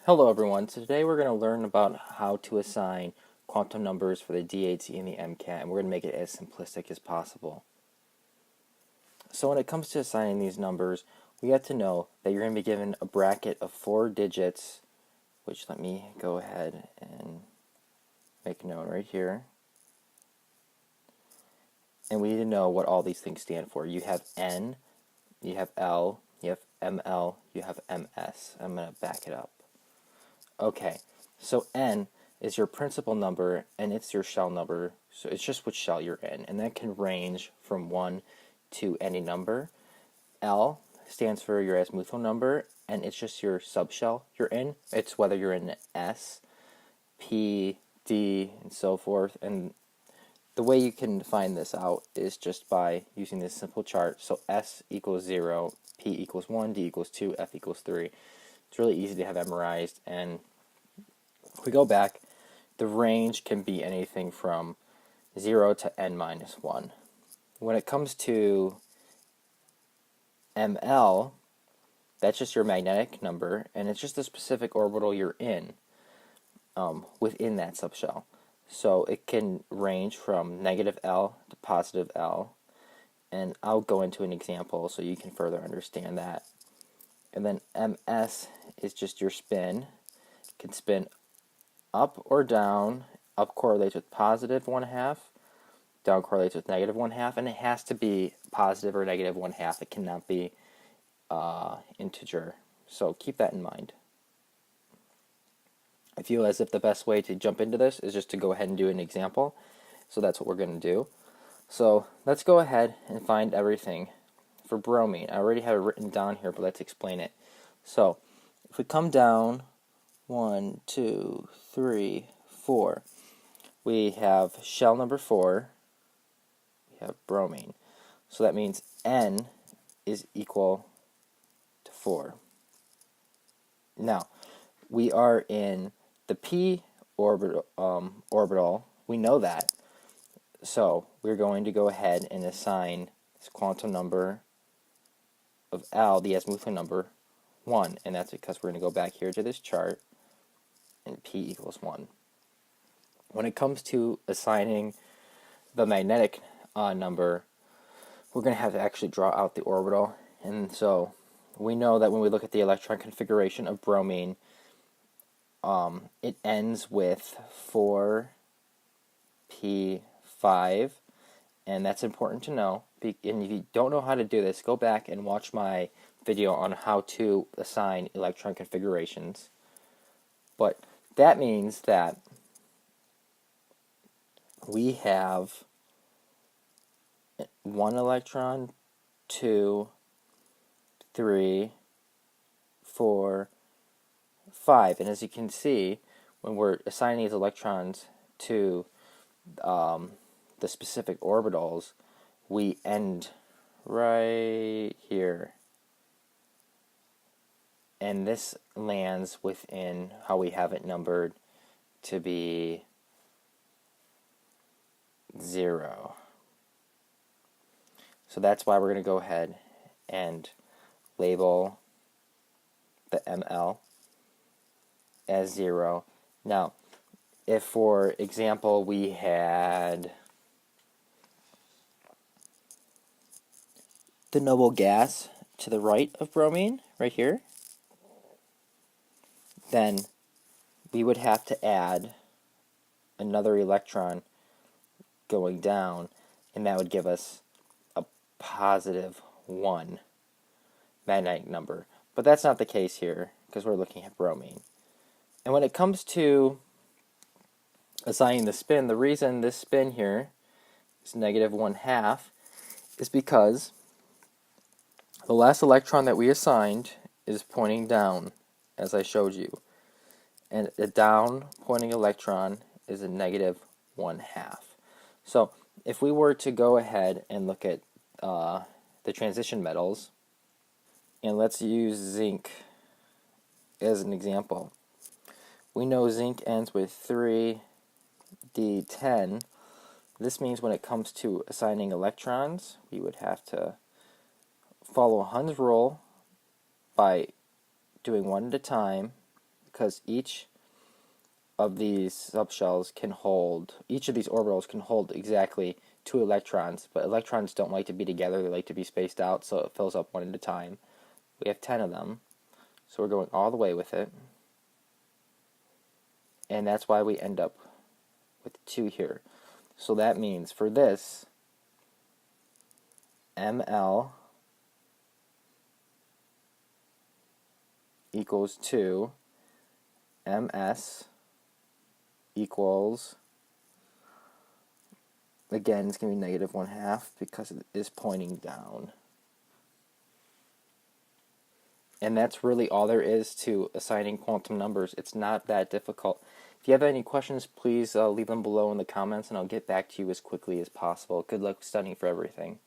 Hello everyone, so today we're going to learn about how to assign quantum numbers for the DAT and the MCAT, and we're going to make it as simplistic as possible. So when it comes to assigning these numbers, we have to know that you're going to be given a bracket of 4 digits, which let me go ahead and make a note right here. And we need to know what all these things stand for. You have N, you have L, you have ML, you have MS. I'm going to back it up. Okay, so N is your principal number, and it's your shell number, so it's just which shell you're in, and that can range from 1 to any number. L stands for your azimuthal number, and it's just your subshell you're in. It's whether you're in S, P, D, and so forth, and the way you can find this out is just by using this simple chart. So S equals 0, P equals 1, D equals 2, F equals 3. It's really easy to have memorized, and if we go back, the range can be anything from 0 to n minus 1. When it comes to ML, that's just your magnetic number, and it's just the specific orbital you're in within that subshell. So it can range from negative L to positive L, and I'll go into an example so you can further understand that. And then MS is just your spin. It can spin up or down. Up correlates with positive 1/2, down correlates with negative 1/2, and it has to be positive or negative 1/2. It cannot be integer. So keep that in mind. I feel as if the best way to jump into this is just to go ahead and do an example. So that's what we're going to do. So let's go ahead and find everything for bromine. I already have it written down here, but let's explain it. So if we come down 1, 2, 3, 4, we have shell number 4, we have bromine. So that means N is equal to 4. Now, we are in the P orbital. We know that. So we're going to go ahead and assign this quantum number of L, the azimuthal number, 1. And that's because we're going to go back here to this chart, and P equals 1. When it comes to assigning the magnetic number, we're going to have to actually draw out the orbital. And so we know that when we look at the electron configuration of bromine, it ends with 4p5, and that's important to know. And if you don't know how to do this, go back and watch my video on how to assign electron configurations. But that means that we have 1 electron, 2, 3, 4, 5. And as you can see, when we're assigning these electrons to the specific orbitals, we end right here. And this lands within how we have it numbered to be 0. So that's why we're going to go ahead and label the ML as 0. Now, if for example we had the noble gas to the right of bromine, right here, then we would have to add another electron going down, and that would give us a positive 1 magnetic number. But that's not the case here, because we're looking at bromine. And when it comes to assigning the spin, the reason this spin here is negative 1/2 is because the last electron that we assigned is pointing down, as I showed you. And the down pointing electron is a negative 1/2. So if we were to go ahead and look at the transition metals, and let's use zinc as an example. We know zinc ends with 3d10. This means when it comes to assigning electrons, we would have to follow Hund's rule by doing one at a time, because each of these subshells can hold, each of these orbitals can hold exactly 2 electrons, but electrons don't like to be together, they like to be spaced out, so it fills up one at a time. We have 10 of them, so we're going all the way with it, and that's why we end up with 2 here. So that means for this, ML equals 2, MS equals, again, it's going to be negative 1/2 because it is pointing down. And that's really all there is to assigning quantum numbers. It's not that difficult. If you have any questions, please leave them below in the comments, and I'll get back to you as quickly as possible. Good luck studying for everything.